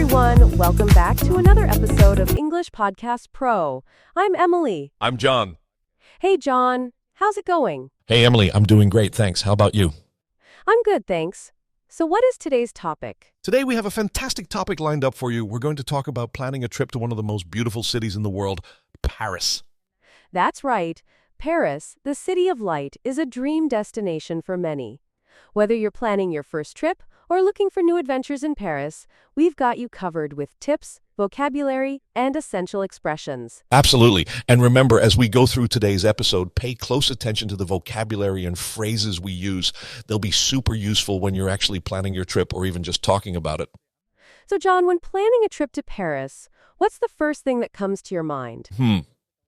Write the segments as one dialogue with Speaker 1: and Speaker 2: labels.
Speaker 1: everyone. Welcome back to another episode of English Podcast Pro. I'm Emily.
Speaker 2: I'm John.
Speaker 1: Hey, John. How's it going?
Speaker 2: Hey, Emily. I'm doing great, thanks. How about you?
Speaker 1: I'm good, thanks. So what is today's topic?
Speaker 2: Today we have a fantastic topic lined up for you. We're going to talk about planning a trip to one of the most beautiful cities in the world, Paris.
Speaker 1: That's right. Paris, the city of light, is a dream destination for many. Whether you're planning your first trip or looking for new adventures in Paris, we've got you covered with tips, vocabulary, and essential expressions.
Speaker 2: Absolutely. And remember, as we go through today's episode, pay close attention to the vocabulary and phrases we use. They'll be super useful when you're actually planning your trip or even just talking about it.
Speaker 1: So, John, when planning a trip to Paris, what's the first thing that comes to your mind?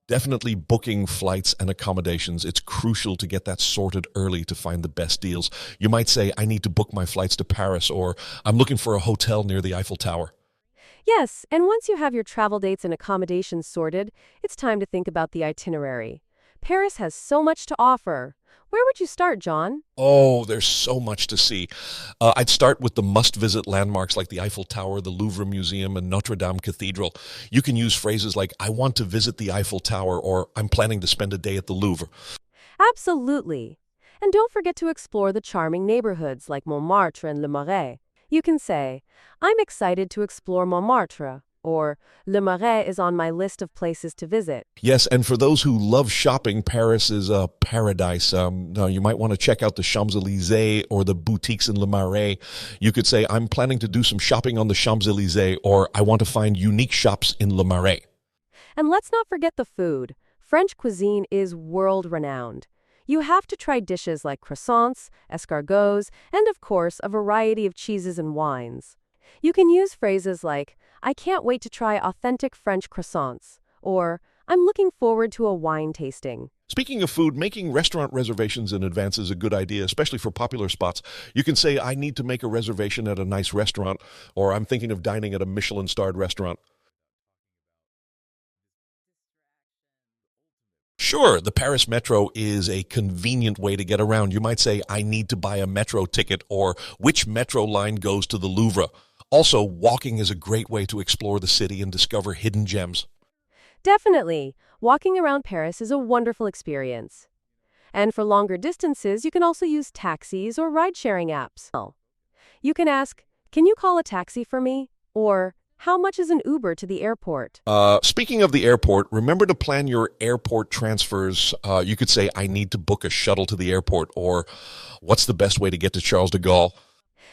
Speaker 2: Definitely booking flights and accommodations. It's crucial to get that sorted early to find the best deals. You might say, I need to book my flights to Paris, or I'm looking for a hotel near the Eiffel Tower.
Speaker 1: Yes, and once you have your travel dates and accommodations sorted, it's time to think about the itinerary. Paris has so much to offer. Where would you start, John?
Speaker 2: Oh, there's so much to see. I'd start with the must-visit landmarks like the Eiffel Tower, the Louvre Museum, and Notre Dame Cathedral. You can use phrases like, I want to visit the Eiffel Tower, or I'm planning to spend a day at the Louvre.
Speaker 1: Absolutely. And don't forget to explore the charming neighborhoods like Montmartre and Le Marais. You can say, I'm excited to explore Montmartre, or Le Marais is on my list of places to visit.
Speaker 2: Yes, and for those who love shopping, Paris is a paradise. You might want to check out the Champs-Élysées or the boutiques in Le Marais. You could say, I'm planning to do some shopping on the Champs-Élysées, or I want to find unique shops in Le Marais.
Speaker 1: And let's not forget the food. French cuisine is world-renowned. You have to try dishes like croissants, escargots, and of course, a variety of cheeses and wines. You can use phrases like, I can't wait to try authentic French croissants, or I'm looking forward to a wine tasting.
Speaker 2: Speaking of food, making restaurant reservations in advance is a good idea, especially for popular spots. You can say, I need to make a reservation at a nice restaurant, or I'm thinking of dining at a Michelin-starred restaurant. Sure, the Paris Metro is a convenient way to get around. You might say, I need to buy a metro ticket, or which metro line goes to the Louvre. Also, walking is a great way to explore the city and discover hidden gems.
Speaker 1: Definitely. Walking around Paris is a wonderful experience. And for longer distances, you can also use taxis or ride-sharing apps. You can ask, can you call a taxi for me? Or, how much is an Uber to the airport?
Speaker 2: Speaking of the airport, remember to plan your airport transfers. You could say, I need to book a shuttle to the airport, or what's the best way to get to Charles de Gaulle?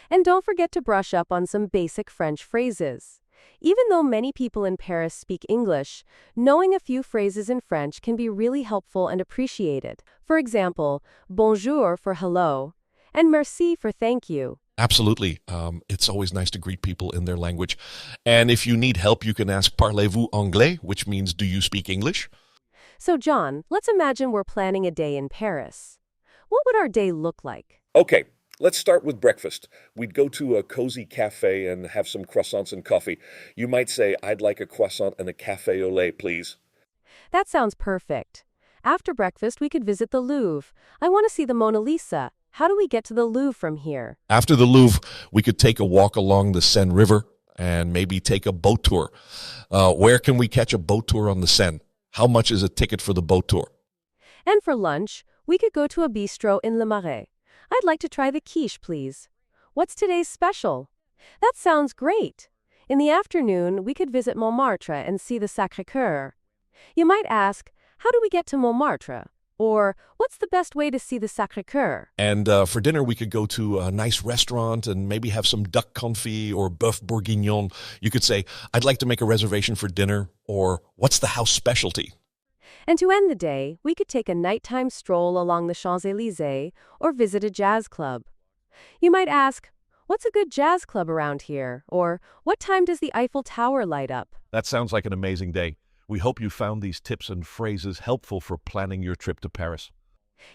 Speaker 1: And don't forget to brush up on some basic French phrases. Even though many people in Paris speak English, knowing a few phrases in French can be really helpful and appreciated. For example, bonjour for hello, and merci for thank you.
Speaker 2: Absolutely. It's always nice to greet people in their language. And if you need help, you can ask, parlez-vous anglais, which means, do you speak English?
Speaker 1: So, John, let's imagine we're planning a day in Paris. What would our day look like?
Speaker 2: Okay. Let's start with breakfast. We'd go to a cozy cafe and have some croissants and coffee. You might say, I'd like a croissant and a café au lait, please.
Speaker 1: That sounds perfect. After breakfast, we could visit the Louvre. I want to see the Mona Lisa. How do we get to the Louvre from here?
Speaker 2: After the Louvre, we could take a walk along the Seine River and maybe take a boat tour. Where can we catch a boat tour on the Seine? How much is a ticket for the boat tour?
Speaker 1: And for lunch, we could go to a bistro in Le Marais. I'd like to try the quiche, please. What's today's special? That sounds great. In the afternoon, we could visit Montmartre and see the Sacré-Cœur. You might ask, how do we get to Montmartre? Or, what's the best way to see the Sacré-Cœur?
Speaker 2: And for dinner, we could go to a nice restaurant and maybe have some duck confit or bœuf bourguignon. You could say, I'd like to make a reservation for dinner, or what's the house specialty?
Speaker 1: And to end the day, we could take a nighttime stroll along the Champs-Élysées or visit a jazz club. You might ask, what's a good jazz club around here? Or, what time does the Eiffel Tower light up?
Speaker 2: That sounds like an amazing day. We hope you found these tips and phrases helpful for planning your trip to Paris.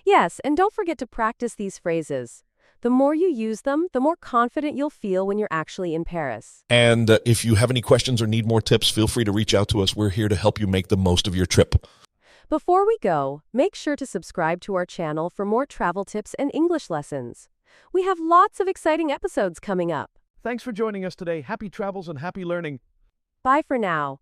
Speaker 1: Yes, and don't forget to practice these phrases. The more you use them, the more confident you'll feel when you're actually in Paris.
Speaker 2: And if you have any questions or need more tips, feel free to reach out to us. We're here to help you make the most of your trip.
Speaker 1: Before we go, make sure to subscribe to our channel for more travel tips and English lessons. We have lots of exciting episodes coming up.
Speaker 3: Thanks for joining us today. Happy travels and happy learning.
Speaker 1: Bye for now.